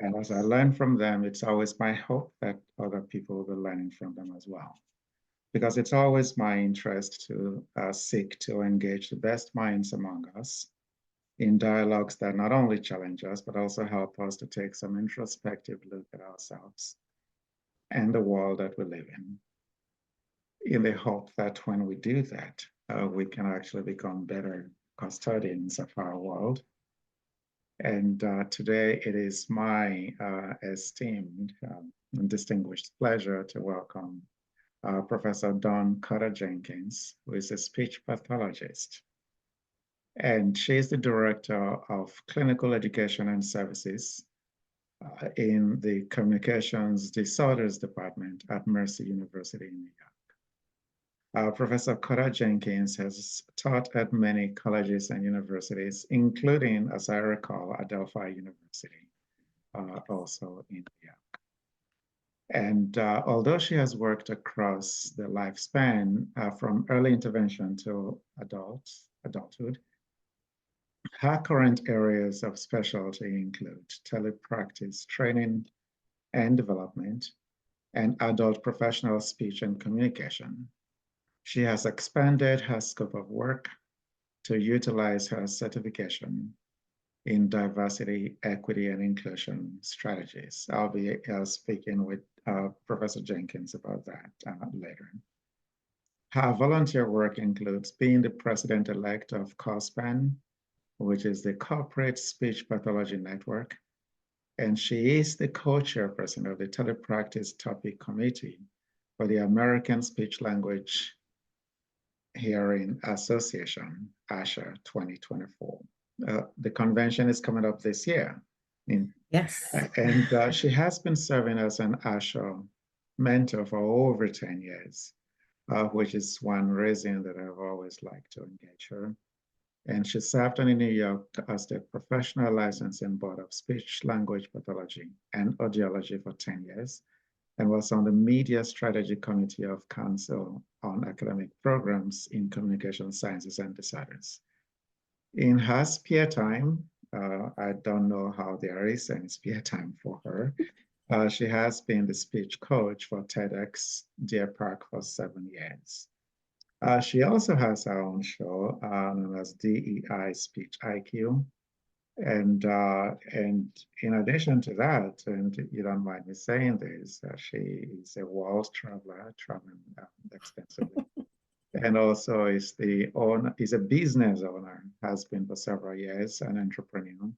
And as I learn from them, it's always my hope that other people will be learning from them as well. Because it's always my interest to seek to engage the best minds among us in dialogues that not only challenge us, but also help us to take some introspective look at ourselves and the world that we live in the hope that when we do that, we can actually become better custodians of our world. And today it is my esteemed and distinguished pleasure to welcome Professor Dawn Cotter-Jenkins, who is a speech pathologist. And she is the Director of Clinical Education and Services in the Communications Disorders Department at Mercy University in New York. Professor Cotter-Jenkins has taught at many colleges and universities, including, as I recall, Adelphi University, also in New York. And although she has worked across the lifespan from early intervention to adulthood, her current areas of specialty include tele-practice training and development and adult professional speech and communication. She has expanded her scope of work to utilize her certification in diversity, equity, and inclusion strategies. I'll be speaking with Professor Jenkins about that later. Her volunteer work includes being the president-elect of CORSPAN, which is the Corporate Speech Pathology Network, and she is the co-chairperson of the Tele-practice Topic Committee for the American Speech-Language Hearing Association, ASHA 2024. The convention is coming up this year. Yes. And she has been serving as an ASHA mentor for over 10 years, which is one reason that I've always liked to engage her. And she served in New York as the Professional Licensing Board of Speech-Language Pathology and Audiology for 10 years, and was on the Media Strategy Committee of Council on Academic Programs in Communication Sciences and Disorders. In her spare time, I don't know how there is any spare time for her, she has been the speech coach for TEDx Deer Park for 7 years. She also has her own show known as DEI Speech IQ. And in addition to that, and you don't mind me saying this, she is a world traveler, traveling extensively. And also is a business owner, has been for several years, an entrepreneur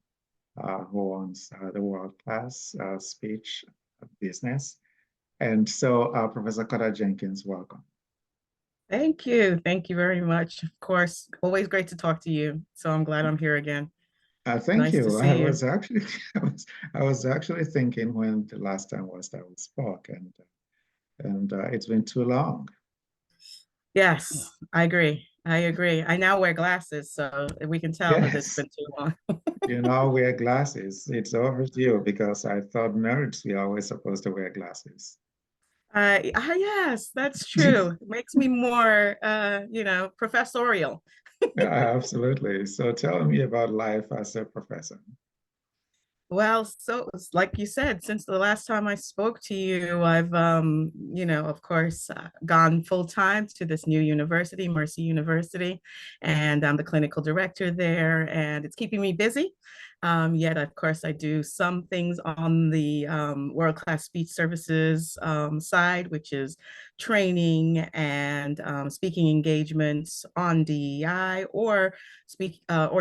who owns the world-class speech business. And so Professor Cotter-Jenkins, welcome. Thank you. Thank you very much. Of course, always great to talk to you. So I'm glad I'm here again. Thank you. To see you. I was actually thinking when the last time was that we spoke, and it's been too long. Yes, I agree. I agree. I now wear glasses, so we can tell that it's been too long. You now wear glasses. It's overdue because I thought nerds were always supposed to wear glasses. Yes, that's true. It makes me more, professorial. Absolutely. So tell me about life as a professor. Well, so like you said, since the last time I spoke to you, I've, of course, gone full time to this new university, Mercy University, and I'm the clinical director there, and it's keeping me busy. Yet, of course, I do some things on the world-class speech services side, which is training and speaking engagements on DEI or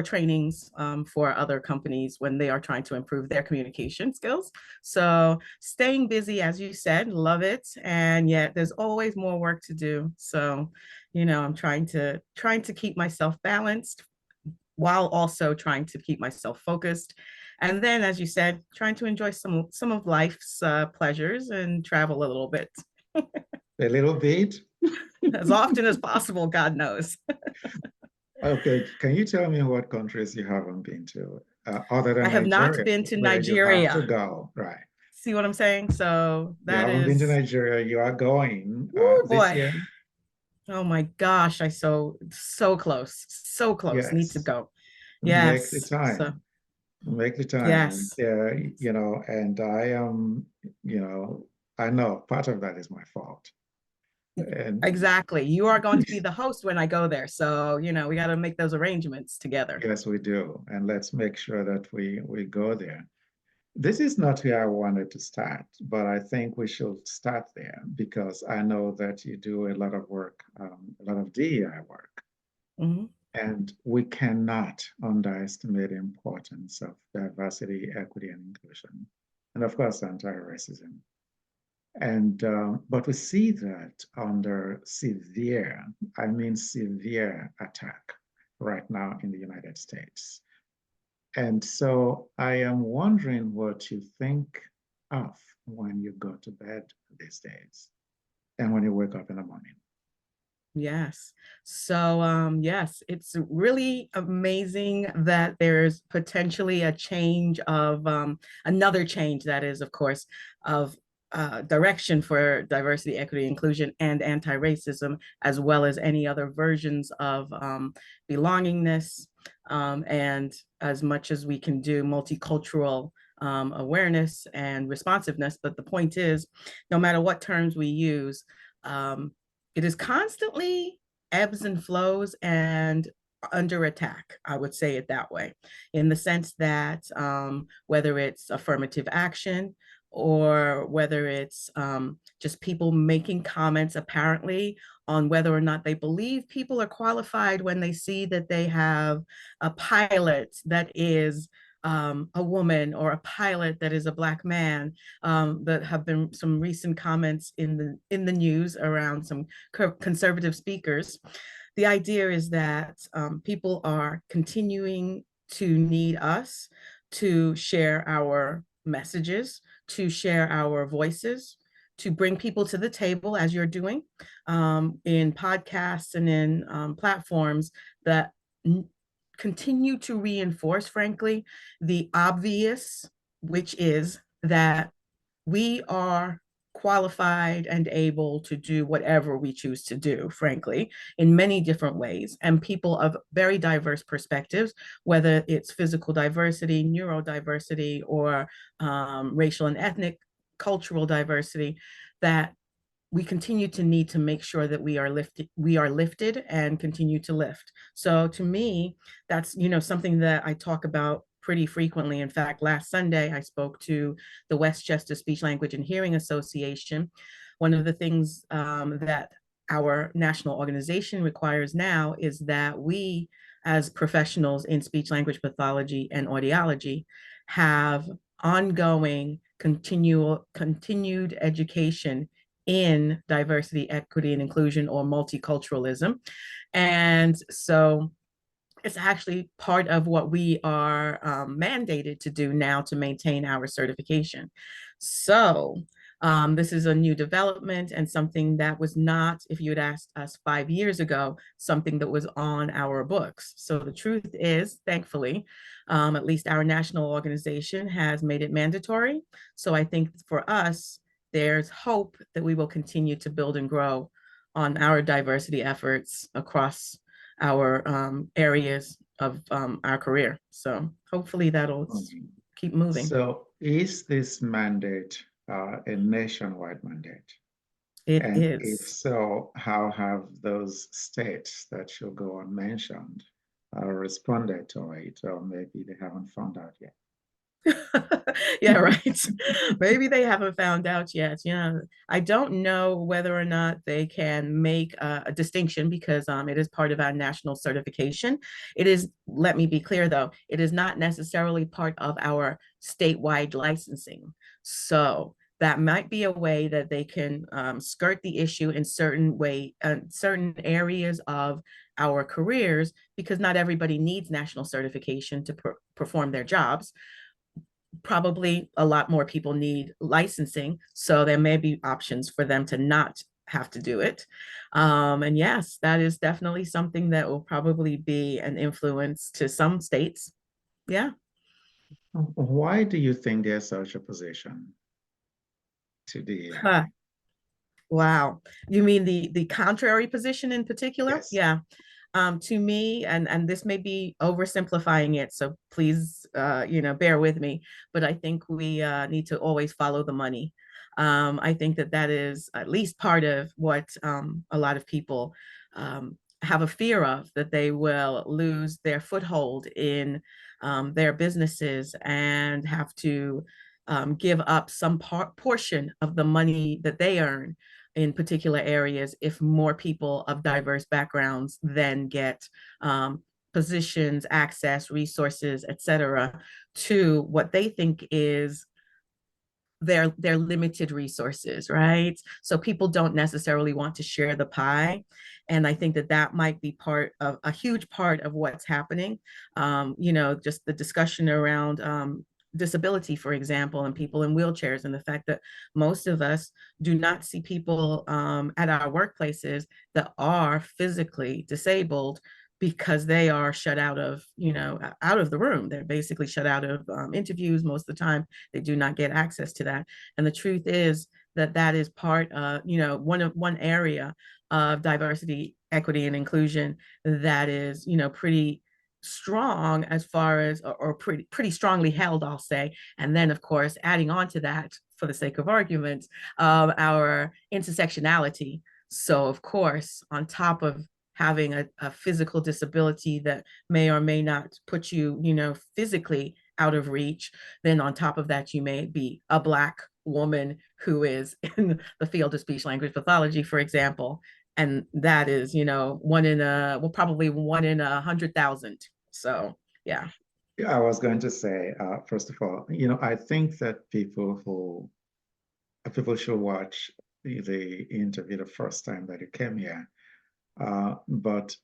trainings for other companies when they are trying to improve their communication skills. So staying busy, as you said, love it, and yet there's always more work to do. So, I'm trying to keep myself balanced, while also trying to keep myself focused. And then, as you said, trying to enjoy some of life's pleasures and travel a little bit. A little bit? As often as possible, God knows. Okay, can you tell me what countries you haven't been to, other than I have Nigeria, not been to where Nigeria. you have to go, right? See what I'm saying? So that you haven't been to Nigeria, you are going this year? Oh my gosh, so close, need to Yes. go. Make the Yes. time. So Make the time. Yes, Yeah, and I am, you know, I know part of that is my fault. And exactly. You are going to be the host when I go there. So, we got to make those arrangements together. yes, we do. And let's make sure that we go there. This is not where I wanted to start, but I think we should start there because I know that you do a lot of work, a lot of DEI work, Mhm. and we cannot underestimate the importance of diversity, equity, and inclusion, and of course, anti-racism. And but we see that under severe, I mean severe attack right now in the United States. And so I am wondering what you think of when you go to bed these days and when you wake up in the morning. Yes. So, yes, it's really amazing that there's potentially a change of another change that is, of course, of direction for diversity, equity, inclusion, and anti-racism, as well as any other versions of belongingness, and as much as we can do, multicultural awareness and responsiveness. But the point is, no matter what terms we use, um, it is constantly ebbs and flows and under attack, I would say it that way, in the sense that whether it's affirmative action or whether it's just people making comments apparently on whether or not they believe people are qualified when they see that they have a pilot that is a woman or a pilot that is a Black man. That have been some recent comments in the news around some conservative speakers. The idea is that people are continuing to need us to share our messages, to share our voices, to bring people to the table, as you're doing in podcasts and in platforms that continue to reinforce, frankly, the obvious, which is that we are qualified and able to do whatever we choose to do, frankly, in many different ways. And people of very diverse perspectives, whether it's physical diversity, neurodiversity, or racial and ethnic, cultural diversity, that we continue to need to make sure that we are lifted and continue to lift. So to me, that's something that I talk about pretty frequently. In fact, last Sunday I spoke to the Westchester Speech Language and Hearing Association. One of the things that our national organization requires now is that we, as professionals in speech language pathology and audiology, have ongoing continued education in diversity, equity, and inclusion, or multiculturalism. And so it's actually part of what we are mandated to do now to maintain our certification. So this is a new development and something that was not, if you had asked us 5 years ago, something that was on our books. So the truth is, thankfully, at least our national organization has made it mandatory. So I think for us, there's hope that we will continue to build and grow on our diversity efforts across our areas of our career. So hopefully that'll Mhm. keep moving. So is this mandate a nationwide mandate? It And if is. so, how have those states that should go unmentioned responded to it, or maybe they haven't found out yet? Yeah, right. Maybe they haven't found out yet. I don't know whether or not they can make a distinction because it is part of our national certification. It is, let me be clear though, it is not necessarily part of our statewide licensing. So that might be a way that they can skirt the issue in certain areas of our careers, because not everybody needs national certification to perform their jobs. Probably a lot more people need licensing, so there may be options for them to not have to do it. And yes, that is definitely something that will probably be an influence to some states. Yeah. Why do you think there's such a position to Huh. DEI? Wow. You mean the contrary position in particular? Yes. Yeah. To me, and this may be oversimplifying it, so please, bear with me, but I think we need to always follow the money. I think that that is at least part of what a lot of people have a fear of, that they will lose their foothold in their businesses and have to give up some portion of the money that they earn in particular areas if more people of diverse backgrounds then get positions, access, resources, et cetera, to what they think is their limited resources, right? So people don't necessarily want to share the pie. And I think that that might be part of a huge part of what's happening. Just the discussion around disability, for example, and people in wheelchairs, and the fact that most of us do not see people at our workplaces that are physically disabled because they are shut out of, out of the room. They're basically shut out of interviews most of the time. They do not get access to that. And the truth is that that is part of, one area of diversity, equity, and inclusion that is, pretty strong as far as, or pretty strongly held, I'll say. And then, of course, adding on to that, for the sake of argument, our intersectionality. So, of course, on top of having a physical disability that may or may not put you, physically out of reach, then on top of that, you may be a Black woman who is in the field of speech language pathology, for example. And that is, probably one in 100,000. So, yeah. Yeah, I was going to say, first of all, I think that people should watch the interview the first time that you came here. But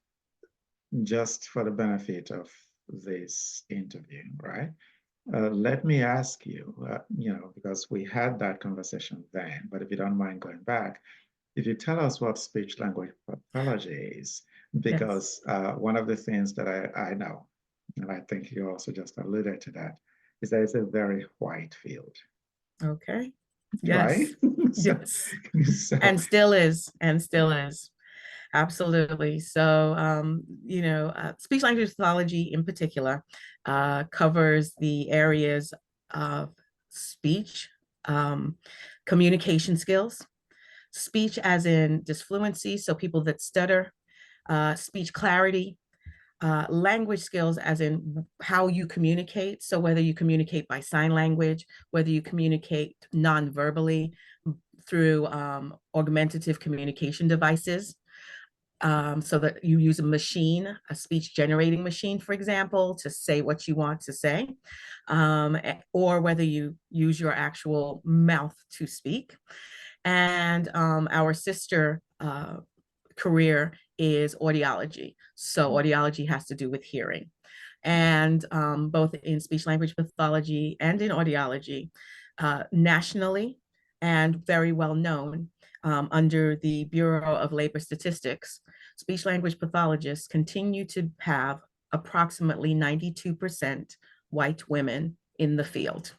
just for the benefit of this interview, right? Let me ask you, because we had that conversation then, but if you don't mind going back, if you tell us what speech language pathology is, because one of the things that I know, and I think you also just alluded to that, is that it's a very white field. Okay. Right? Yes. Yes. So, And still is, and still is. Absolutely. So, speech language pathology in particular covers the areas of speech, communication skills, speech as in disfluency, so people that stutter, speech clarity, language skills as in how you communicate. So whether you communicate by sign language, whether you communicate non-verbally through augmentative communication devices, so that you use a machine, a speech generating machine, for example, to say what you want to say, or whether you use your actual mouth to speak. And our sister career is audiology. So audiology has to do with hearing. And both in speech language pathology and in audiology, nationally and very well known under the Bureau of Labor Statistics, speech language pathologists continue to have approximately 92% white women in the field.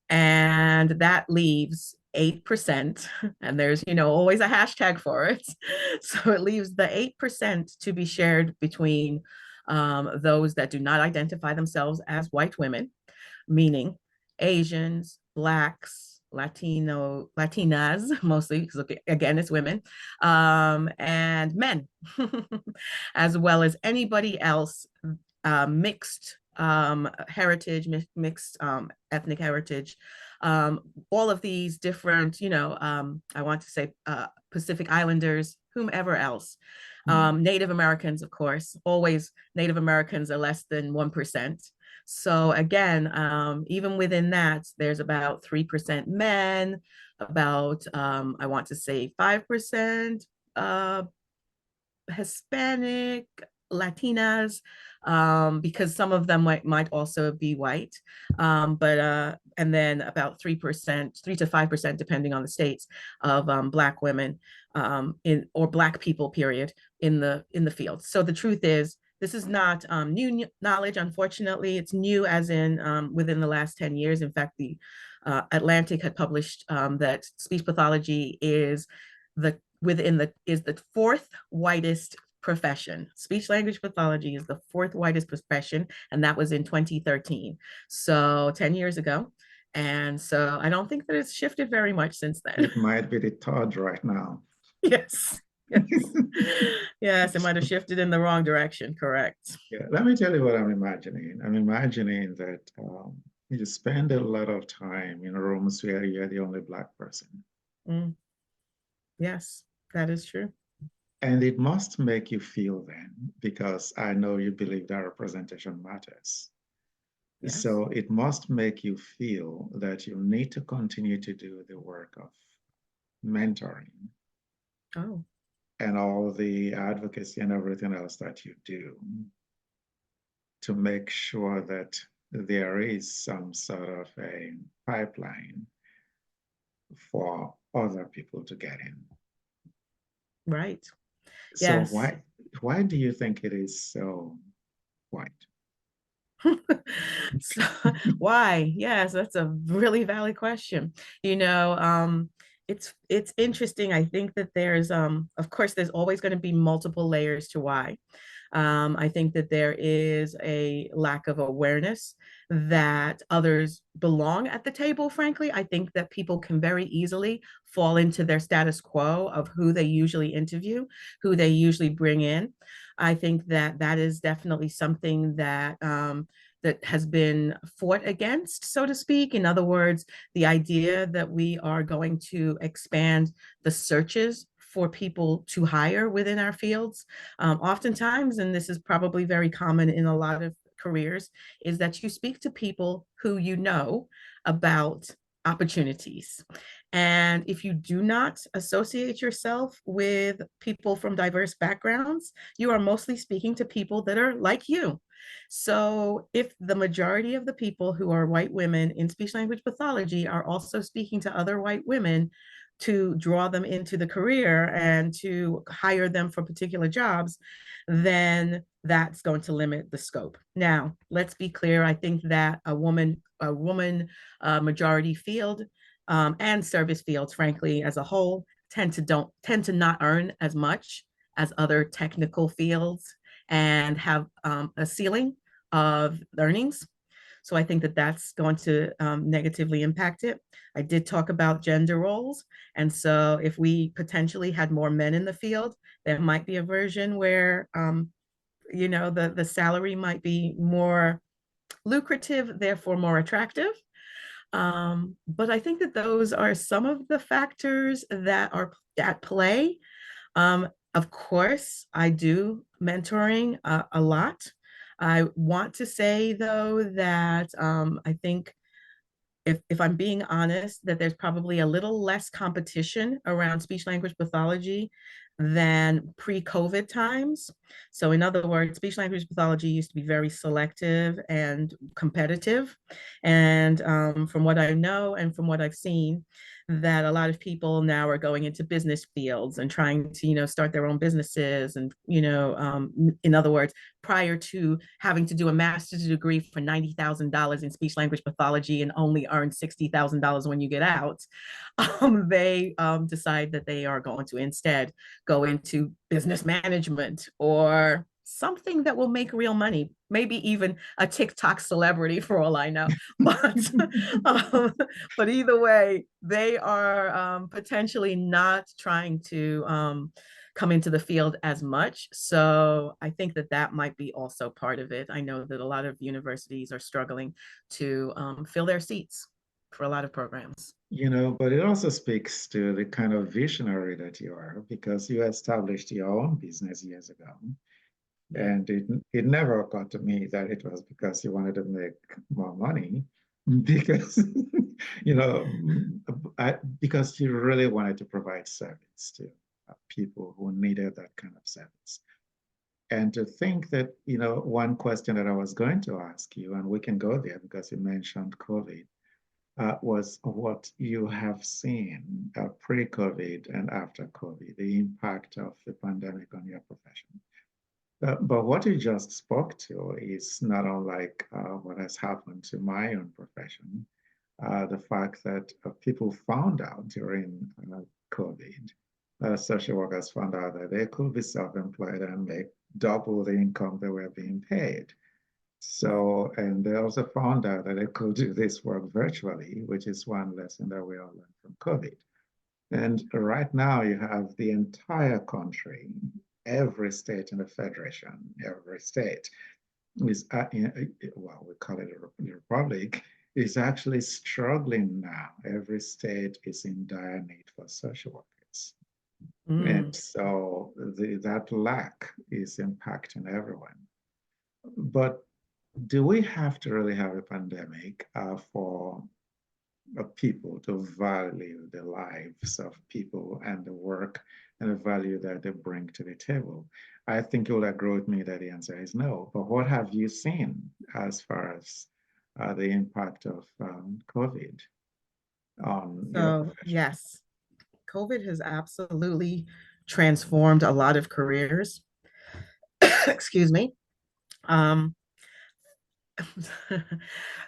And that leaves 8%, and there's, always a hashtag for it. So it leaves the 8% to be shared between those that do not identify themselves as white women, meaning Asians, Blacks, Latinas, mostly, because again, it's women, and men, as well as anybody else mixed heritage, mixed ethnic heritage, all of these different, I want to say Pacific Islanders, whomever else. Native Americans, of course, always Native Americans are less than 1%. So again, even within that, there's about 3% men, about, I want to say 5% Hispanic, Latinas, because some of them might also be white, and then about 3%, 3 to 5%, depending on the states, of Black women or Black people, period, in the field. So the truth is, this is not new knowledge. Unfortunately, it's new as in within the last 10 years. In fact, the Atlantic had published that speech pathology is the fourth whitest profession. Speech language pathology is the fourth whitest profession, and that was in 2013. So 10 years ago. And so I don't think that it's shifted very much since then. It might be the third right now. Yes. Yes. Yes, it might have shifted in the wrong direction, correct. Yeah, let me tell you what I'm imagining. I'm imagining that you spend a lot of time in rooms where you're the only Black person. Mm. Yes, that is true. And it must make you feel then, because I know you believe that representation matters. Yes. So it must make you feel that you need to continue to do the work of mentoring Oh, and all the advocacy and everything else that you do to make sure that there is some sort of a pipeline for other people to get in. right. So Yes. why do you think it is so white? So why? Yes, that's a really valid question. You know, it's interesting. I think that there's of course there's always going to be multiple layers to why. I think that there is a lack of awareness that others belong at the table, frankly. I think that people can very easily fall into their status quo of who they usually interview, who they usually bring in. I think that that is definitely something that that has been fought against, so to speak. In other words, the idea that we are going to expand the searches for people to hire within our fields. Oftentimes, and this is probably very common in a lot of careers, is that you speak to people who you know about opportunities. And if you do not associate yourself with people from diverse backgrounds, you are mostly speaking to people that are like you. So if the majority of the people who are white women in speech language pathology are also speaking to other white women to draw them into the career and to hire them for particular jobs, then that's going to limit the scope. Now, let's be clear. I think that a woman majority field and service fields, frankly, as a whole, tend to not earn as much as other technical fields and have a ceiling of earnings. So I think that that's going to negatively impact it. I did talk about gender roles. And so if we potentially had more men in the field, there might be a version where, you know, the salary might be more lucrative, therefore more attractive. But I think that those are some of the factors that are at play. Of course, I do mentoring a lot. I want to say, though, that I think if I'm being honest, that there's probably a little less competition around speech language pathology than pre-COVID times. So in other words, speech language pathology used to be very selective and competitive. And from what I know and from what I've seen, that a lot of people now are going into business fields and trying to, you know, start their own businesses. And, you know, in other words, prior to having to do a master's degree for $90,000 in speech language pathology and only earn $60,000 when you get out, they decide that they are going to instead go into business management or something that will make real money, maybe even a TikTok celebrity for all I know. But but either way, they are potentially not trying to come into the field as much. So I think that that might be also part of it. I know that a lot of universities are struggling to fill their seats for a lot of programs. You know, but it also speaks to the kind of visionary that you are, because you established your own business years ago. Yeah. And it never occurred to me that it was because you wanted to make more money, because, you know, because you really wanted to provide service to people who needed that kind of service. And to think that, you know, one question that I was going to ask you, and we can go there because you mentioned COVID, was what you have seen pre-COVID and after COVID, the impact of the pandemic on your profession. But what you just spoke to is not unlike what has happened to my own profession. The fact that people found out during COVID social workers found out that they could be self-employed and make double the income they were being paid. So, and they also found out that they could do this work virtually, which is one lesson that we all learned from COVID. And right now you have the entire country, every state in the Federation, every state is, well, we call it a republic, is actually struggling now. Every state is in dire need for social workers. And so that lack is impacting everyone. But do we have to really have a pandemic for people to value the lives of people and the work and the value that they bring to the table? I think you'll agree with me that the answer is no. But what have you seen as far as the impact of COVID on your So profession? yes, COVID has absolutely transformed a lot of careers. Excuse me. Um,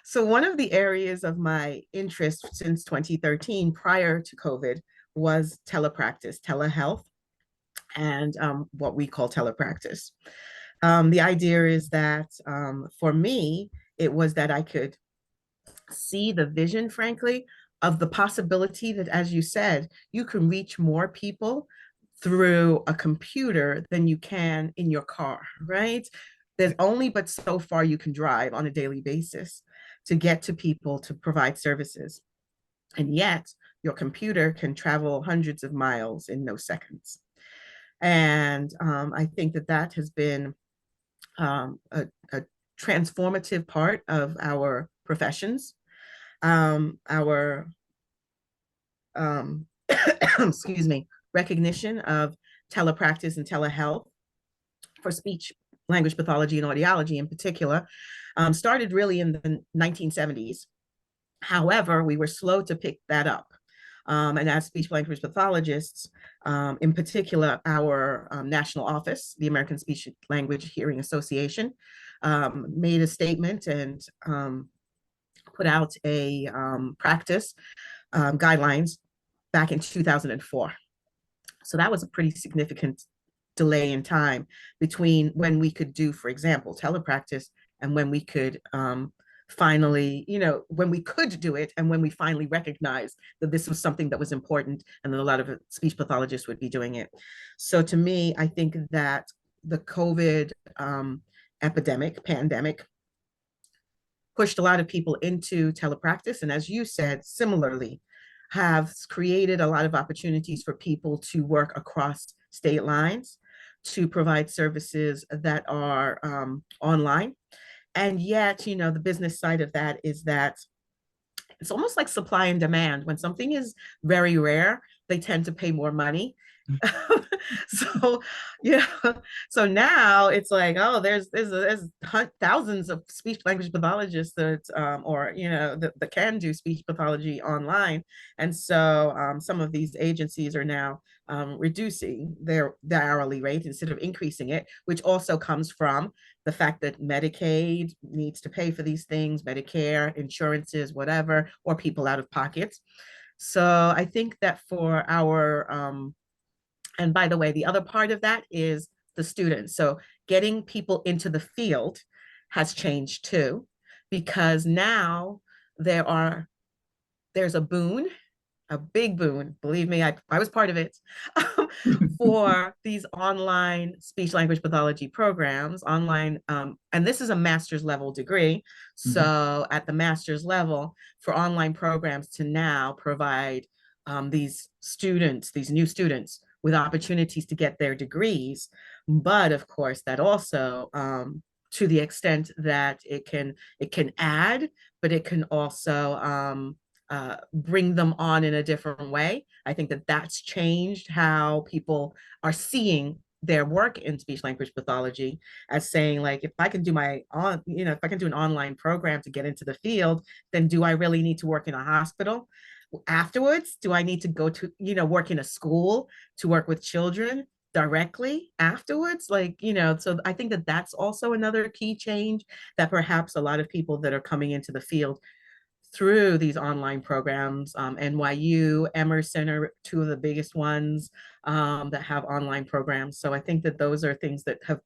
so one of the areas of my interest since 2013, prior to COVID, was telepractice, telehealth, and what we call telepractice. The idea is that for me, it was that I could see the vision, frankly, of the possibility that, as you said, you can reach more people through a computer than you can in your car, right? There's only but so far you can drive on a daily basis to get to people to provide services. And yet, your computer can travel hundreds of miles in no seconds. And I think that that has been a transformative part of our professions, our excuse me, recognition of telepractice and telehealth for speech, language pathology, and audiology in particular, started really in the 1970s. However, we were slow to pick that up. And as speech language pathologists, in particular, our national office, the American Speech Language Hearing Association, made a statement and put out a practice guidelines back in 2004. So that was a pretty significant delay in time between when we could do, for example, telepractice and when we could finally, when we could do it and when we finally recognized that this was something that was important and that a lot of speech pathologists would be doing it. So to me, I think that the COVID pandemic, pushed a lot of people into telepractice. And as you said, similarly, have created a lot of opportunities for people to work across state lines, to provide services that are online. And yet, the business side of that is that it's almost like supply and demand. When something is very rare, they tend to pay more money. So so now it's like, oh, there's thousands of speech language pathologists that or that can do speech pathology online, and so some of these agencies are now reducing their hourly rate instead of increasing it, which also comes from the fact that Medicaid needs to pay for these things, Medicare, insurances, whatever, or people out of pocket. So I think that for our and by the way, the other part of that is the students. So getting people into the field has changed too, because now there's a boon, a big boon, believe me, I was part of it, for these online speech language pathology programs, online, and this is a master's level degree. So at the master's level, for online programs to now provide these new students with opportunities to get their degrees. But of course, that also, to the extent that it can add, but it can also bring them on in a different way. I think that that's changed how people are seeing their work in speech language pathology, as saying, like, if I can do if I can do an online program to get into the field, then do I really need to work in a hospital afterwards? Do I need to go to, work in a school to work with children directly afterwards? So I think that that's also another key change that perhaps a lot of people that are coming into the field through these online programs. NYU, Emerson are two of the biggest ones that have online programs. So I think that those are things that have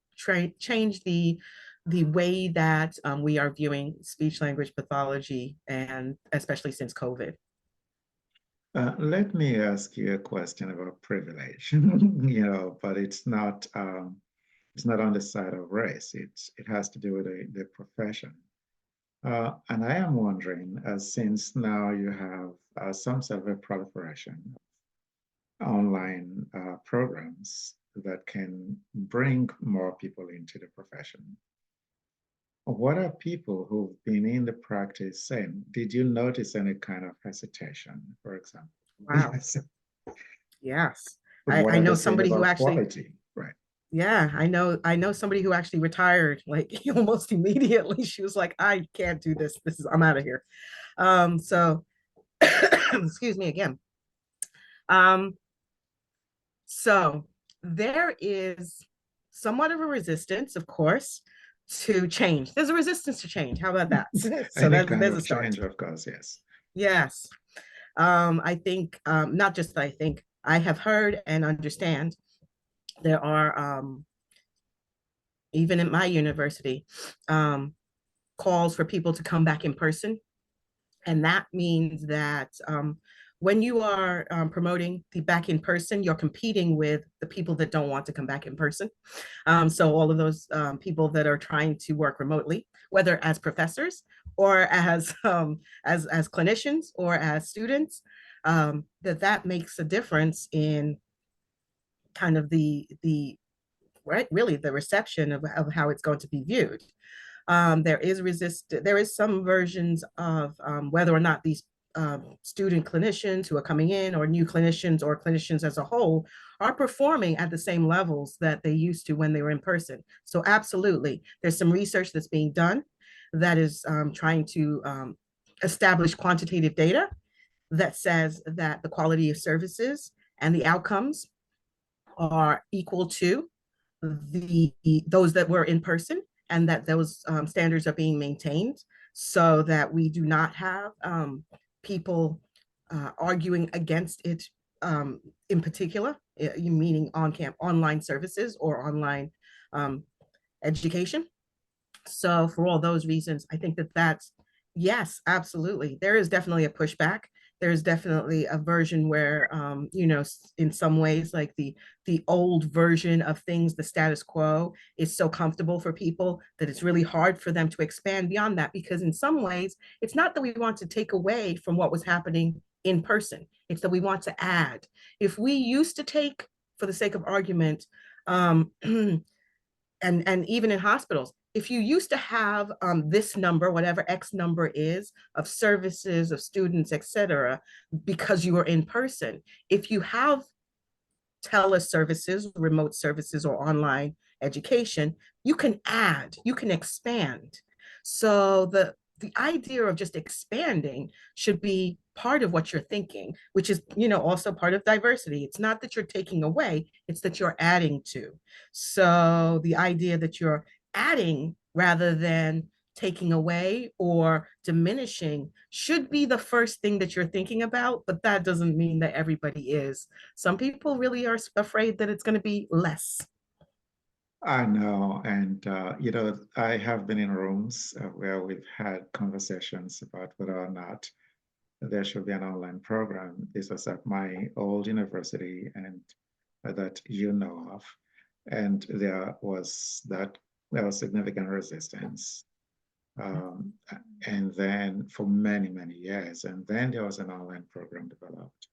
changed the way that we are viewing speech language pathology, and especially since COVID. Let me ask you a question about privilege, but it's not on the side of race. It has to do with the profession. And I am wondering, since now you have some sort of a proliferation of online programs that can bring more people into the profession, what are people who've been in the practice saying? Did you notice any kind of hesitation, for example? Wow. Yes. What I are they know saying somebody who about actually, quality? Right. yeah, I know somebody who actually retired like almost immediately. She was like, I can't do this. I'm out of here. So excuse me again. Um, so there is somewhat of a resistance, of course, to change. There's a resistance to change. How about that? So Any kind there's of a start. change, of course, yes. Yes. I think, not just I think, I have heard and understand there are, even at my university, calls for people to come back in person. And that means that when you are promoting the back in person, you're competing with the people that don't want to come back in person. So all of those people that are trying to work remotely, whether as professors or as clinicians or as students, that makes a difference in kind of the right, really the reception of how it's going to be viewed. There is some versions of whether or not these student clinicians who are coming in, or new clinicians, or clinicians as a whole, are performing at the same levels that they used to when they were in person. So absolutely, there's some research that's being done that is trying to establish quantitative data that says that the quality of services and the outcomes are equal to those that were in person, and that those standards are being maintained, so that we do not have people arguing against it, in particular, meaning online services or online education. So for all those reasons, I think that's, yes, absolutely. There is definitely a pushback. There's definitely a version where, in some ways, like the old version of things, the status quo is so comfortable for people that it's really hard for them to expand beyond that. Because in some ways, it's not that we want to take away from what was happening in person. It's that we want to add. If we used to take, for the sake of argument, and even in hospitals, if you used to have this number, whatever X number is, of services, of students, etc., because you were in person, if you have teleservices, remote services, or online education, you can add, you can expand. So the idea of just expanding should be part of what you're thinking, which is, also part of diversity. It's not that you're taking away, it's that you're adding to. So the idea that you're adding rather than taking away or diminishing should be the first thing that you're thinking about, but that doesn't mean that everybody is. Some people really are afraid that it's going to be less. I know, and I have been in rooms where we've had conversations about whether or not there should be an online program. This was at my old university, and that you know of, and there was significant resistance, um, and then for many, many years, and then there was an online program developed.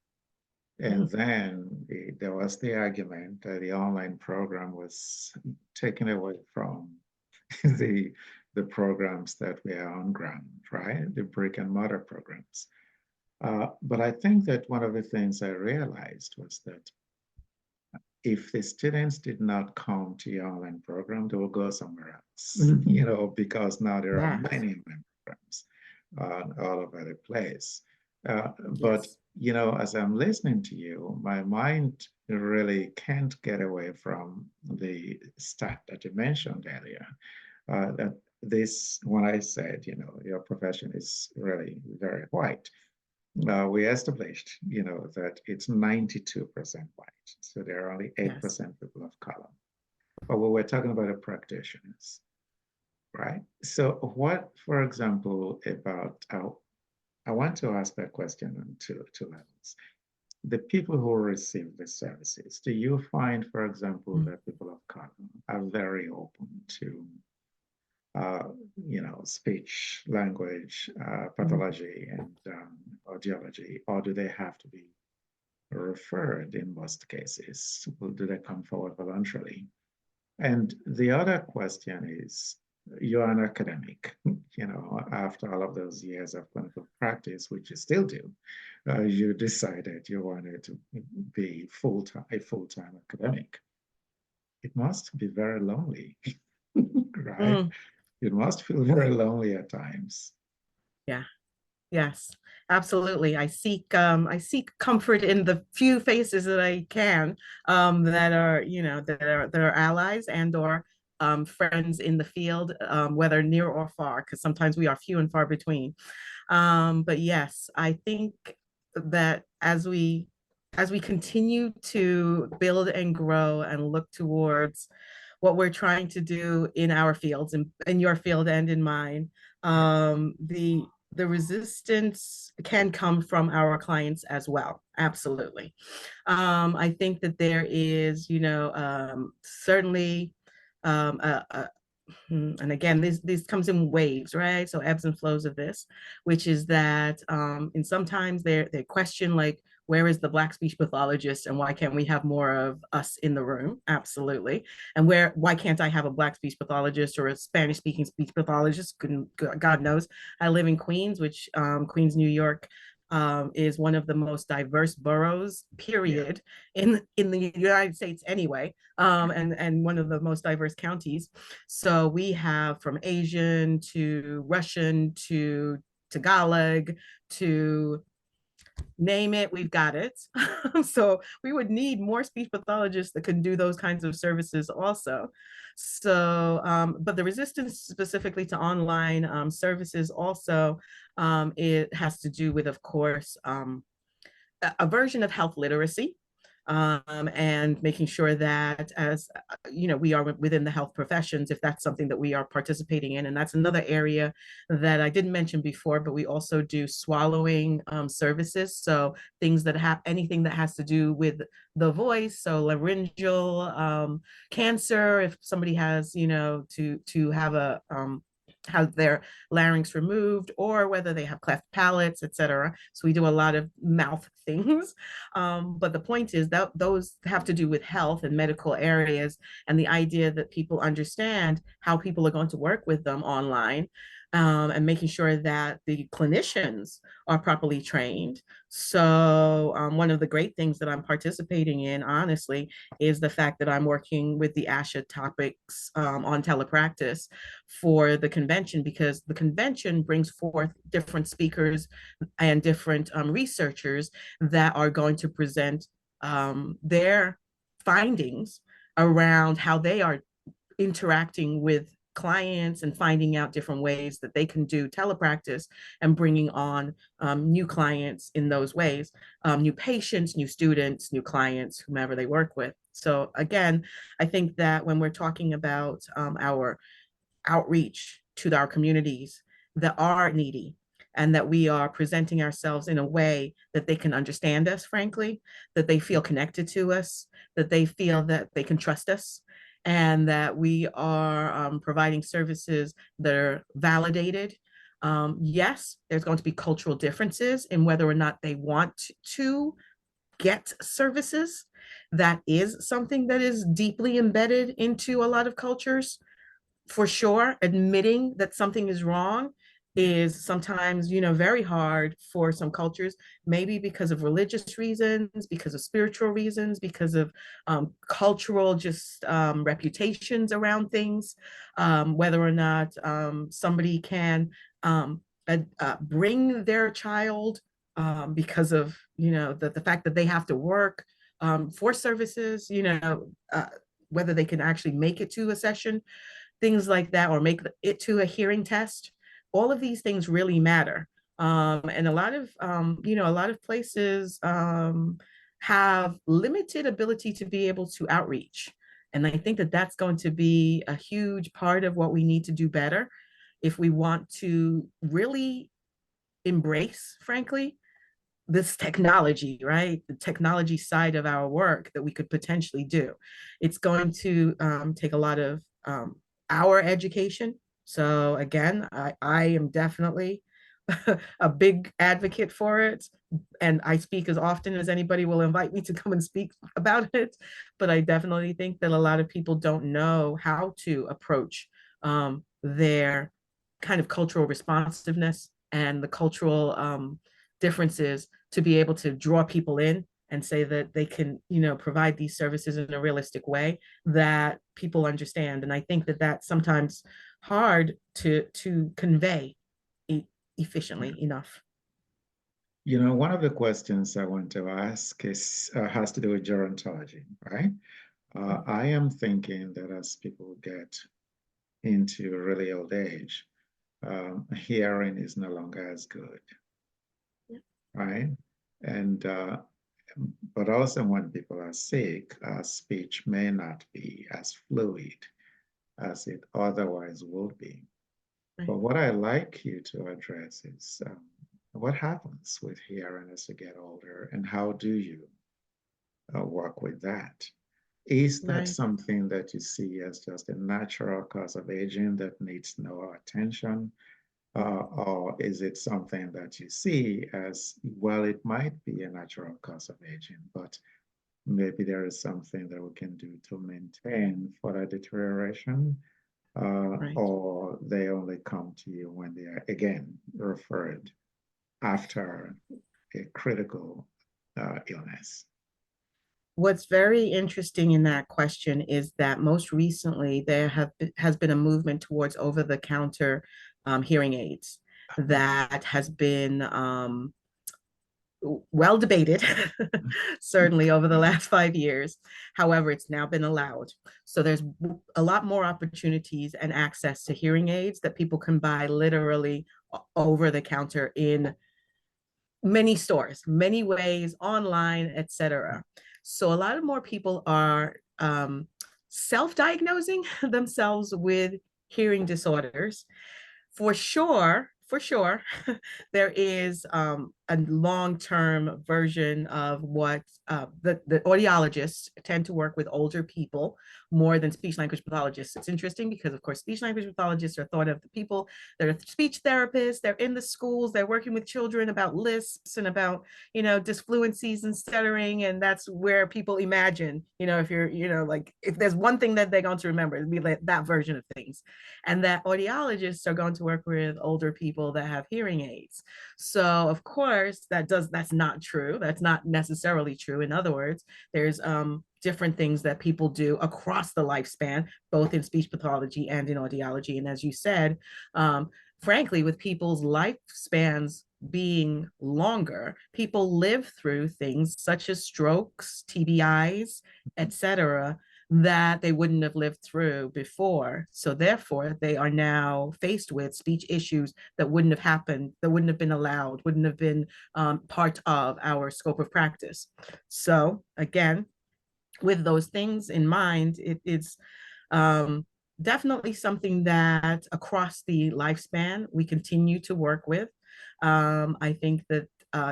And then there was the argument that the online program was taken away from the programs that were on ground, right? The brick and mortar programs. But I think that one of the things I realized was that if the students did not come to your online program, they will go somewhere else, because now there are Yes. many online programs all over the place. But, Yes. as I'm listening to you, my mind really can't get away from the stat that you mentioned earlier, that this, when I said, your profession is really very white, we established, that it's 92% white. So there are only Yes. 8% people of color. But when we're talking about the practitioners, right? So what, for example, about, I want to ask that question on two levels. The people who receive the services, do you find, for example, Mm. that people of color are very open to uh, speech, language, Mm. pathology, and audiology, or do they have to be referred in most cases? Do they come forward voluntarily? And the other question is, you're an academic, after all of those years of clinical practice, which you still do, you decided you wanted to be a full-time academic. It must be very lonely, right? Mm. It must feel very lonely at times. Yeah. Yes, absolutely. I seek comfort in the few faces that I can, that are, that are allies and or friends in the field, whether near or far, because sometimes we are few and far between. But yes, I think that as we continue to build and grow and look towards what we're trying to do in our fields, in your field and in mine, Yeah. the resistance can come from our clients as well. Absolutely. I think that there is, certainly and again, this comes in waves, right? So ebbs and flows of this, which is that, and sometimes they question like, where is the Black speech pathologist, and why can't we have more of us in the room? Absolutely. And why can't I have a Black speech pathologist or a Spanish speaking speech pathologist? God knows. I live in Queens, which Queens, New York, is one of the most diverse boroughs, Yeah. period, in the United States anyway, and one of the most diverse counties. So we have from Asian to Russian to Tagalog to name it, we've got it. So we would need more speech pathologists that can do those kinds of services also. So, but the resistance specifically to online services also, it has to do with, of course, a version of health literacy, and making sure that as we are within the health professions, if that's something that we are participating in. And that's another area that I didn't mention before, but we also do swallowing services. So things that have anything that has to do with the voice, so laryngeal cancer, if somebody has, to have a have their larynx removed, or whether they have cleft palates, etc. So we do a lot of mouth things. But the point is that those have to do with health and medical areas, and the idea that people understand how people are going to work with them online, and making sure that the clinicians are properly trained. So one of the great things that I'm participating in, honestly, is the fact that I'm working with the ASHA topics on telepractice for the convention, because the convention brings forth different speakers and different researchers that are going to present their findings around how they are interacting with clients and finding out different ways that they can do telepractice and bringing on new clients in those ways, new patients, new students, new clients, whomever they work with. So again, I think that when we're talking about our outreach to our communities that are needy, and that we are presenting ourselves in a way that they can understand us, frankly, that they feel connected to us, that they feel that they can trust us, and that we are providing services that are validated. Yes, there's going to be cultural differences in whether or not they want to get services. That is something that is deeply embedded into a lot of cultures, for sure. Admitting that something is wrong is sometimes, very hard for some cultures, maybe because of religious reasons, because of spiritual reasons, because of cultural just reputations around things, whether or not somebody can bring their child, because of, the fact that they have to work for services, whether they can actually make it to a session. things like that, or make it to a hearing test. All of these things really matter. And a lot of, a lot of places have limited ability to be able to outreach. And I think that that's going to be a huge part of what we need to do better if we want to really embrace, frankly, this technology, right? The technology side of our work that we could potentially do. It's going to take a lot of our education. So again, I am definitely a big advocate for it. And I speak as often as anybody will invite me to come and speak about it. But I definitely think that a lot of people don't know how to approach their kind of cultural responsiveness and the cultural differences to be able to draw people in and say that they can, provide these services in a realistic way that people understand. And I think that that's sometimes hard to convey efficiently enough. One of the questions I want to ask has to do with gerontology, right? I am thinking that as people get into really old age, hearing is no longer as good, right? And but also when people are sick, speech may not be as fluid as it otherwise would be. Right. But what I like you to address is what happens with hearing as you get older, and how do you work with that? Is that Right. something that you see as just a natural cause of aging that needs no attention? Or is it something that you see as, well, it might be a natural cause of aging, but maybe there is something that we can do to maintain further deterioration, Right. or they only come to you when they are, again, referred after a critical illness? What's very interesting in that question is that most recently has been a movement towards over-the-counter hearing aids that has been well debated, certainly over the last 5 years. However, it's now been allowed. So there's a lot more opportunities and access to hearing aids that people can buy literally over the counter in many stores, many ways, online, etc. So a lot of more people are self-diagnosing themselves with hearing disorders. For sure, there is a long-term version of what the audiologists tend to work with older people more than speech-language pathologists. It's interesting because, of course, speech-language pathologists are thought of the people that are speech therapists, they're in the schools, they're working with children about lisps and about, disfluencies and stuttering, and that's where people imagine, if you're, like, if there's one thing that they're going to remember, it'd be like that version of things. And that audiologists are going to work with older people that have hearing aids. So of course that's not true. That's not necessarily true. In other words, there's different things that people do across the lifespan, both in speech pathology and in audiology. And as you said, frankly, with people's lifespans being longer, people live through things such as strokes, TBIs, etc., that they wouldn't have lived through before. So therefore, they are now faced with speech issues that wouldn't have happened, that wouldn't have been allowed, wouldn't have been part of our scope of practice. So again, with those things in mind, it's definitely something that across the lifespan we continue to work with. I think that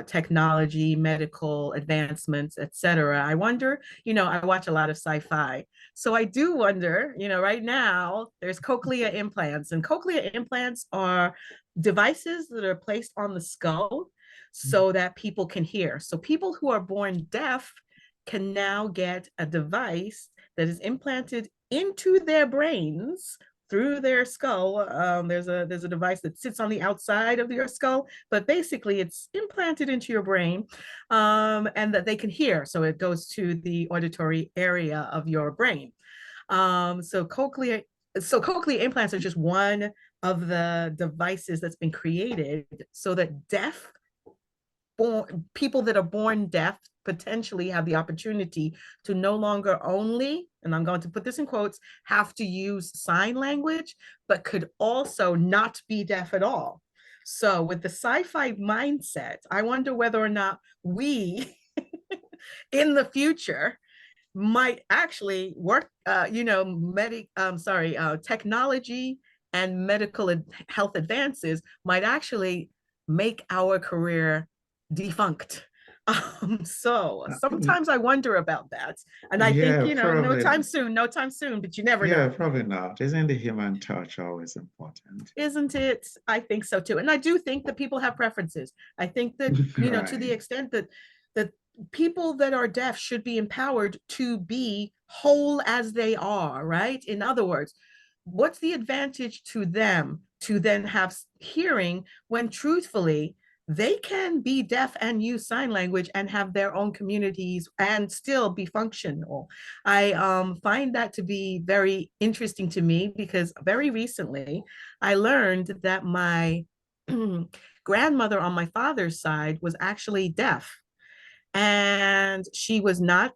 technology, medical advancements, etc. I wonder, I watch a lot of sci-fi. So I do wonder, right now there's cochlea implants, and cochlea implants are devices that are placed on the skull so that people can hear. So people who are born deaf can now get a device that is implanted into their brains through their skull. There's a device that sits on the outside of your skull, but basically it's implanted into your brain, and that they can hear. So it goes to the auditory area of your brain. So cochlear implants are just one of the devices that's been created so that people that are born deaf potentially have the opportunity to no longer only and I'm going to put this in quotes, have to use sign language, but could also not be deaf at all. So with the sci-fi mindset, I wonder whether or not we in the future might actually work, technology and medical health advances might actually make our career defunct. So sometimes I wonder about that. And I think, Yeah, no probably. time soon, no time soon, but you never Yeah, know. probably not. Isn't the human touch always important? Isn't it? I think so too. And I do think that people have preferences. I think that, to the Right. extent that people that are deaf should be empowered to be whole as they are, right? In other words, what's the advantage to them to then have hearing when truthfully they can be deaf and use sign language and have their own communities and still be functional. I find that to be very interesting to me because very recently I learned that my grandmother on my father's side was actually deaf. And she was not,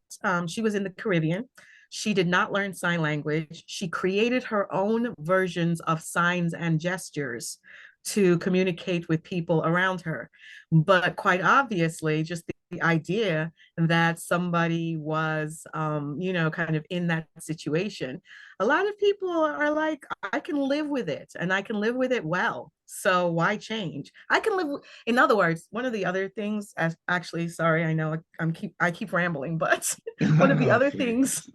she was in the Caribbean. She did not learn sign language. She created her own versions of signs and gestures to communicate with people around her. But quite obviously, just the idea that somebody was, kind of in that situation, a lot of people are like, I can live with it and I can live with it well. So why change? I can live. In other words, one of the other things, as actually, sorry, I know I keep rambling, but one of the No, other please. things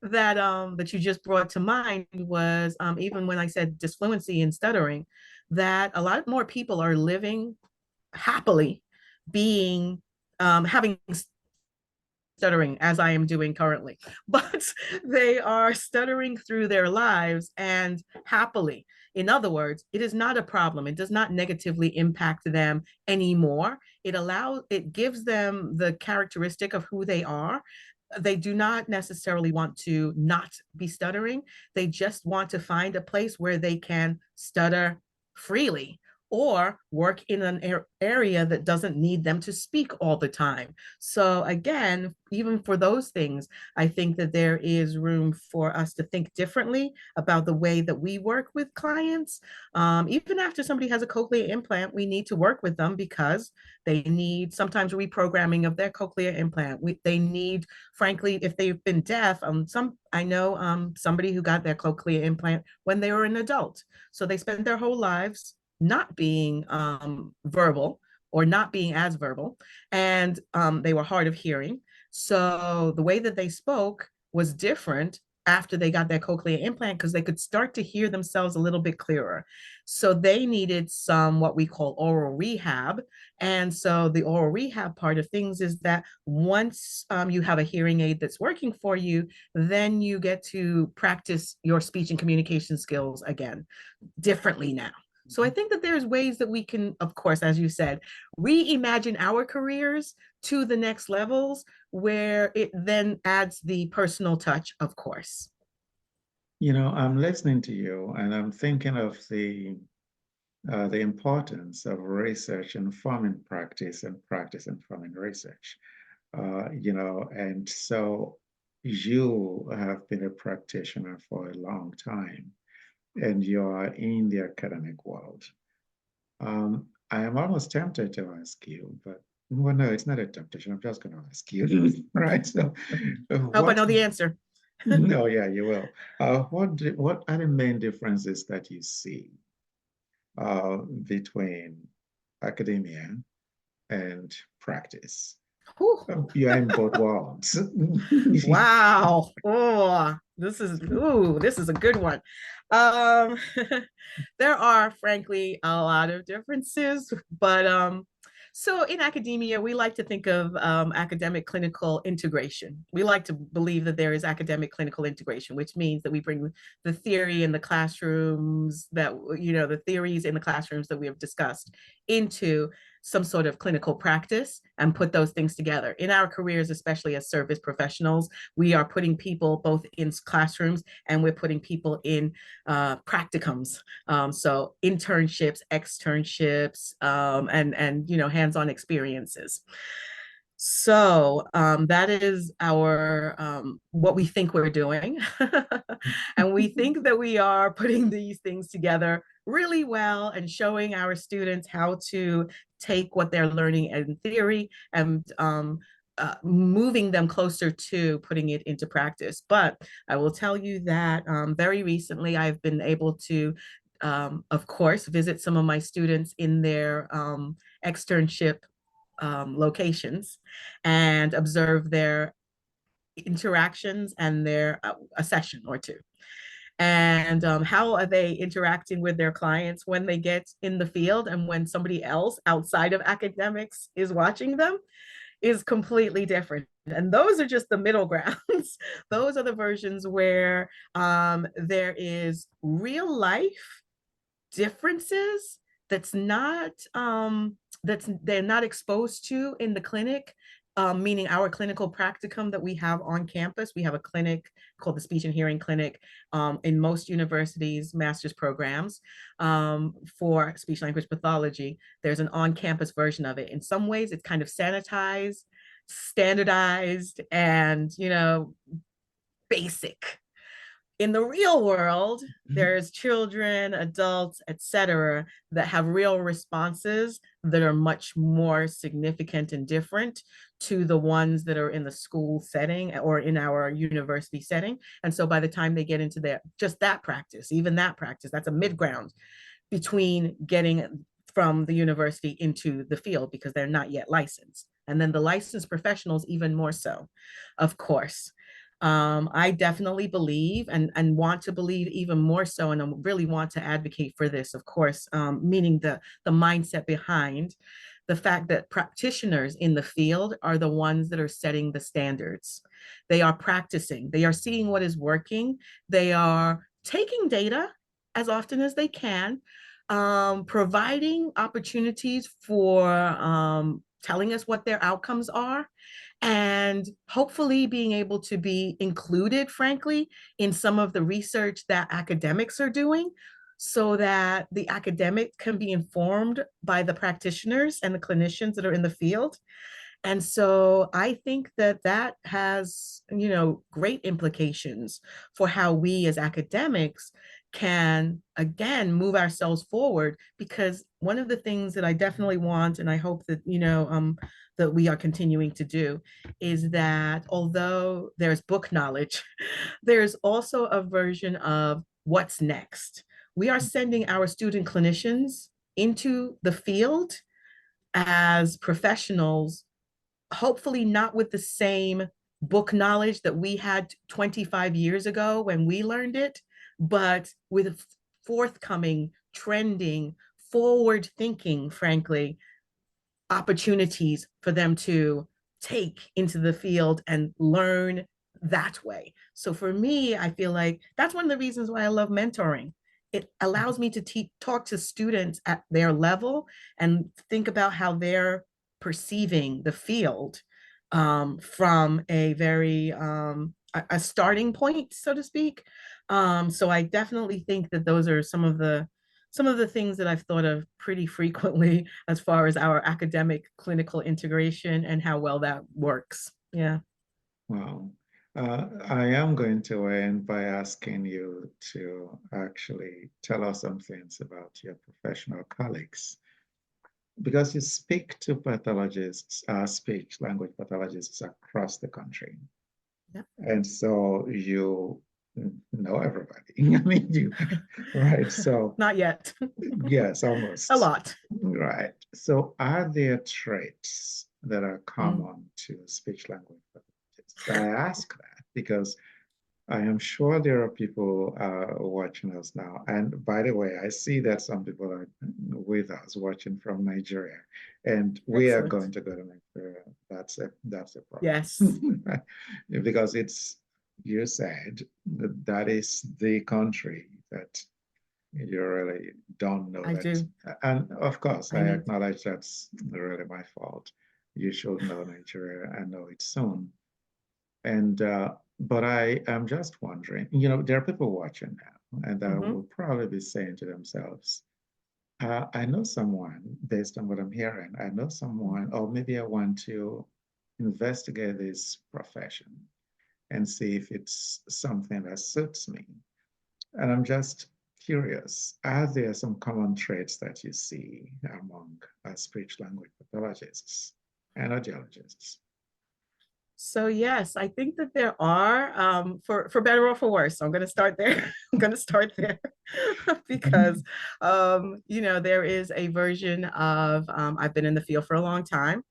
that you just brought to mind was even when I said disfluency and stuttering, that a lot more people are living happily, being having stuttering as I am doing currently, but they are stuttering through their lives and happily. In other words, it is not a problem. It does not negatively impact them anymore. It gives them the characteristic of who they are. They do not necessarily want to not be stuttering. They just want to find a place where they can stutter freely or work in an area that doesn't need them to speak all the time. So again, even for those things, I think that there is room for us to think differently about the way that we work with clients. Even after somebody has a cochlear implant, we need to work with them because they need sometimes reprogramming of their cochlear implant. They need, frankly, if they've been deaf, I know somebody who got their cochlear implant when they were an adult. So they spent their whole lives not being verbal or not being as verbal, and they were hard of hearing. So the way that they spoke was different after they got their cochlear implant because they could start to hear themselves a little bit clearer. So they needed some what we call oral rehab. And so the oral rehab part of things is that once you have a hearing aid that's working for you, then you get to practice your speech and communication skills again differently now. So I think that there's ways that we can, of course, as you said, reimagine our careers to the next levels where it then adds the personal touch, of course. I'm listening to you and I'm thinking of the importance of research informing practice and practice informing research. And so you have been a practitioner for a long time and you're in the academic world. I am almost tempted to ask you, but well, no, it's not a temptation. I'm just going to ask you, right? So, I hope I what? know the answer. No, yeah, you will. What are the main differences that you see between academia and practice? Whew. You're in both worlds. Wow. This is a good one. Um, there are frankly a lot of differences, but so in academia, we like to think of academic clinical integration. We like to believe that there is academic clinical integration, which means that we bring the theory in the classrooms the theories in the classrooms that we have discussed into some sort of clinical practice and put those things together. In our careers, especially as service professionals, we are putting people both in classrooms and we're putting people in practicums. So internships, externships, and hands-on experiences. So that is our what we think we're doing. And we think that we are putting these things together really well and showing our students how to take what they're learning in theory and moving them closer to putting it into practice. But I will tell you that very recently I've been able to, of course, visit some of my students in their externship locations and observe their interactions and their a session or two. And how are they interacting with their clients when they get in the field and when somebody else outside of academics is watching them is completely different. And those are just the middle grounds. Those are the versions where there is real life differences that's not that's they're not exposed to in the clinic, meaning our clinical practicum that we have on campus. We have a clinic called the Speech and Hearing Clinic in most universities' master's programs for speech language pathology. There's an on-campus version of it. In some ways, it's kind of sanitized, standardized, and basic. In the real world, there's children, adults, etc., that have real responses that are much more significant and different to the ones that are in the school setting or in our university setting. And so by the time they get into just that practice, even that practice, that's a mid ground between getting from the university into the field because they're not yet licensed. And then the licensed professionals, even more so, of course. I definitely believe and want to believe even more so, and I really want to advocate for this, of course, meaning the mindset behind the fact that practitioners in the field are the ones that are setting the standards. They are practicing, they are seeing what is working, they are taking data as often as they can, providing opportunities for telling us what their outcomes are, and hopefully being able to be included, frankly, in some of the research that academics are doing so that the academic can be informed by the practitioners and the clinicians that are in the field. And so I think that that has, great implications for how we as academics can, again, move ourselves forward. Because one of the things that I definitely want, and I hope that, that we are continuing to do, is that although there's book knowledge, there's also a version of what's next. We are sending our student clinicians into the field as professionals, hopefully not with the same book knowledge that we had 25 years ago when we learned it, but with forthcoming, trending, forward thinking, frankly, opportunities for them to take into the field and learn that way. So for me, I feel like that's one of the reasons why I love mentoring. It allows me to talk to students at their level and think about how they're perceiving the field from a very a starting point, so to speak. So I definitely think that those are some of the things that I've thought of pretty frequently as far as our academic clinical integration and how well that works. Yeah. Wow. I am going to end by asking you to actually tell us some things about your professional colleagues, because you speak to pathologists, speech language pathologists across the country. Yeah. And so you know everybody. I mean, right? So, Not yet. yes, A almost. lot. Right. So, are there traits that are Mm. common to speech language pathologists? I ask that because I am sure there are people watching us now. And by the way, I see that some people are with us watching from Nigeria, and we are Excellent. going to go to Nigeria. That's a Yes, problem. Because you said that is the country that you really don't know I that. do. And of course, I I need. acknowledge that's really my fault. You should know Nigeria and know it soon. And but I am just wondering, there are people watching now, and Mhm. will probably be saying to themselves, I know someone, based on what I'm hearing, I know someone, or maybe I want to investigate this profession and see if it's something that suits me. And I'm just curious, are there some common traits that you see among speech language pathologists and audiologists? So yes, I think that there are, for better or for worse. So I'm going to start there. I'm going to start there because, there is a version of, I've been in the field for a long time.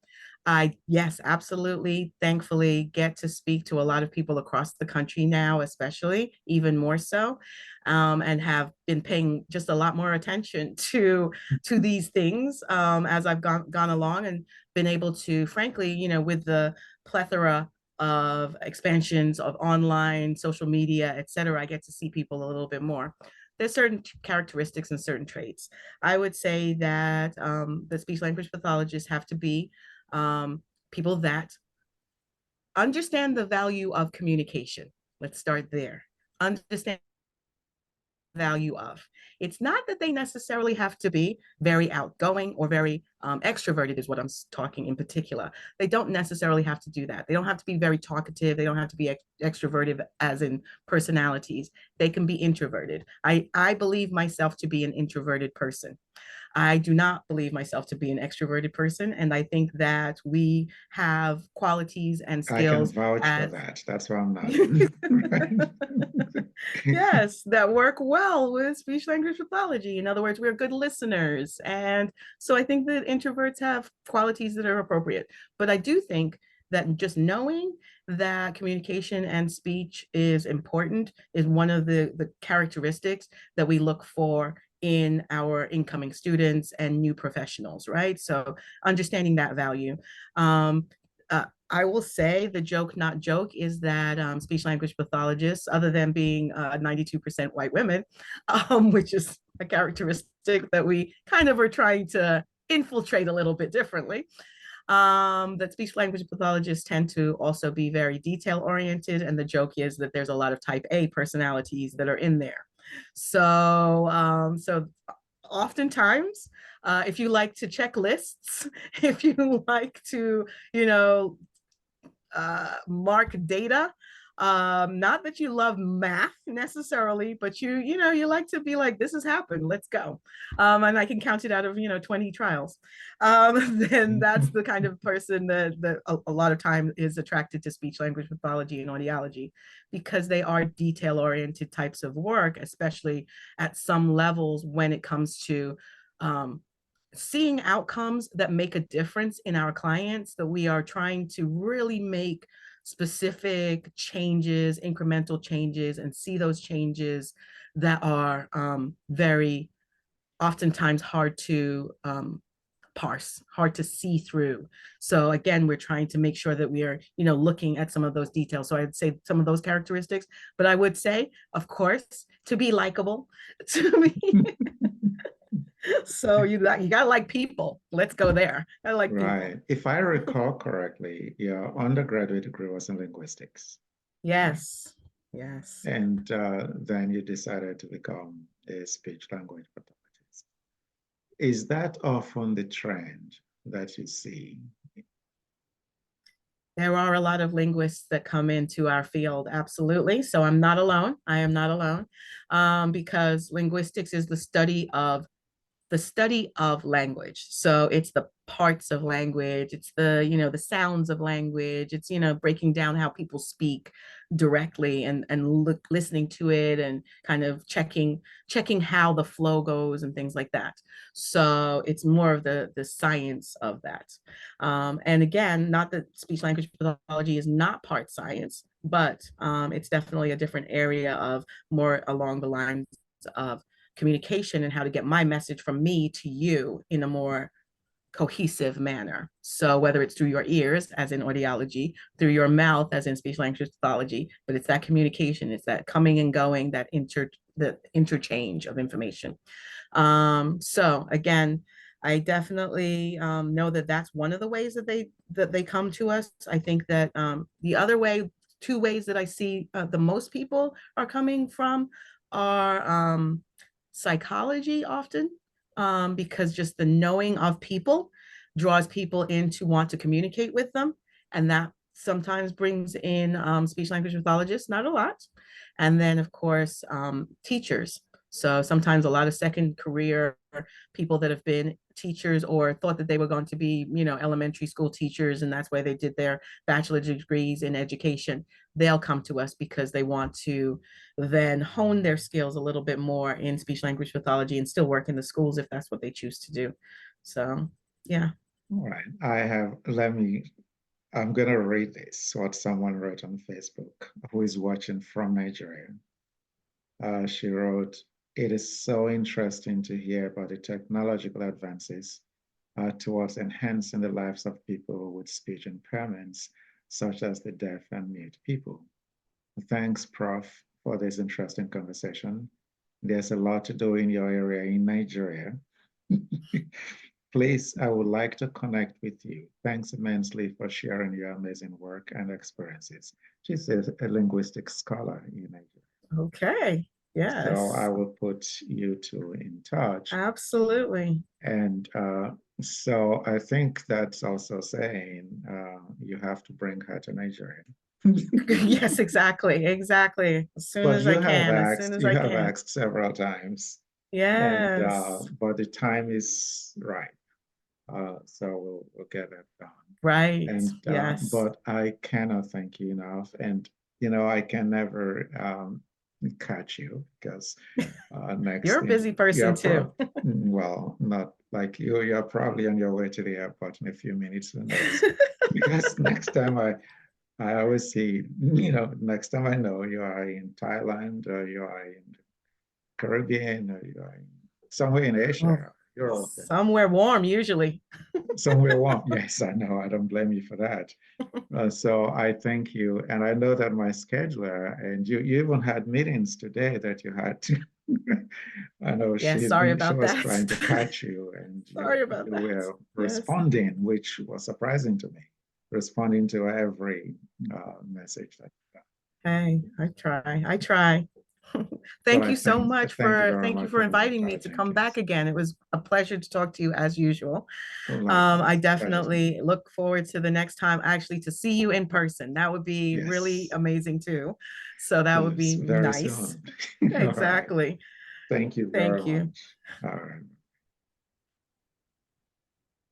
Yes, absolutely, thankfully get to speak to a lot of people across the country now, especially even more so, and have been paying just a lot more attention to these things as I've gone along and been able to, frankly, with the plethora of expansions of online, social media, et cetera, I get to see people a little bit more. There's certain characteristics and certain traits. I would say that the speech language pathologists have to be people that understand the value of communication. Let's start there. Understand the value of. It's not that they necessarily have to be very outgoing or very extroverted is what I'm talking in particular. They don't necessarily have to do that. They don't have to be very talkative. They don't have to be extroverted as in personalities. They can be introverted. I believe myself to be an introverted person. I do not believe myself to be an extroverted person. And I think that we have qualities and I can skills vouch for as that. That's why I'm nodding. yes, that work well with speech language pathology. In other words, we're good listeners. And so I think that introverts have qualities that are appropriate. But I do think that just knowing that communication and speech is important is one of the characteristics that we look for in our incoming students and new professionals, right? So understanding that value. I will say the joke, not joke, is that speech language pathologists, other than being 92% white women, which is a characteristic that we kind of are trying to infiltrate a little bit differently, that speech language pathologists tend to also be very detail oriented. And the joke is that there's a lot of type A personalities that are in there. So oftentimes, if you like to check lists, if you like to, mark data, not that you love math necessarily, but you like to be like, this has happened, let's go, and I can count it out of 20 trials, then that's the kind of person that a lot of time is attracted to speech language pathology and audiology, because they are detail oriented types of work, especially at some levels when it comes to seeing outcomes that make a difference in our clients, that we are trying to really make specific changes, incremental changes, and see those changes that are very oftentimes hard to parse, hard to see through. So again, we're trying to make sure that we are, looking at some of those details. So I'd say some of those characteristics, but I would say, of course, to be likable, to be so you gotta like people. Let's go there. I like people. Right. If I recall correctly, your undergraduate degree was in linguistics. Right. Yes. Yes. And then you decided to become a speech language pathologist. Is that often the trend that you see? There are a lot of linguists that come into our field, absolutely. So I'm not alone. I am not alone, because linguistics is the study of language. So it's the parts of language, it's the sounds of language, it's breaking down how people speak directly, and listening to it, and kind of checking how the flow goes and things like that. So it's more of the science of that. And again, not that speech language pathology is not part science, but it's definitely a different area of more along the lines of communication and how to get my message from me to you in a more cohesive manner. So whether it's through your ears, as in audiology, through your mouth, as in speech language pathology, but it's that communication, it's that coming and going, the interchange of information. So again, I definitely know that that's one of the ways that they come to us. I think that the other way, two ways that I see the most people are coming from are psychology often, because just the knowing of people draws people in to want to communicate with them, And that sometimes brings in speech language pathologists, not a lot. And then, of course, teachers. So sometimes a lot of second career people that have been teachers or thought that they were going to be, elementary school teachers, and that's why they did their bachelor degrees in education. They'll come to us because they want to then hone their skills a little bit more in speech language pathology and still work in the schools if that's what they choose to do. So, yeah. All right. I'm going to read this, what someone wrote on Facebook who is watching from Nigeria. She wrote, "It is so interesting to hear about the technological advances towards enhancing the lives of people with speech impairments, such as the deaf and mute people. Thanks, Prof, for this interesting conversation. There's a lot to do in your area in Nigeria. Please, I would like to connect with you. Thanks immensely for sharing your amazing work and experiences." She's a linguistic scholar in Nigeria. Okay. Yes. So I will put you two in touch. Absolutely. And so I think that's also saying you have to bring her to Nigeria. Yes, exactly. Exactly. As soon as I can, as soon as I have can. asked several times. Yes. And but the time is right. So we'll get that done. Right. And Yes. but I cannot thank you enough. And I can never catch you because next You're a thing busy person too. well, not like you. You're probably on your way to the airport in a few minutes. Who knows? Because next time I always see, next time I know you are in Thailand or you are in the Caribbean or you are somewhere in Asia. Oh, You're okay. somewhere warm, usually. Somewhere warm. Yes, I know. I don't blame you for that. So I thank you. And I know that my scheduler, and you even had meetings today that you had to. I know Yes, sorry she about was that. trying to catch you, and Sorry about you that. were Yes. responding, which was surprising to me, responding to every message that you got. Hey, I try. Thank you so much Thank you for very thank you much for for inviting me Dr. to come back Jenkins. again. It was a pleasure to talk to you as usual. I Likewise, definitely look forward to the next time actually to see you in person. That would be really yes, amazing too. So that would yes, be very nice. soon. All right. Exactly. Thank you very Thank you. much. All right.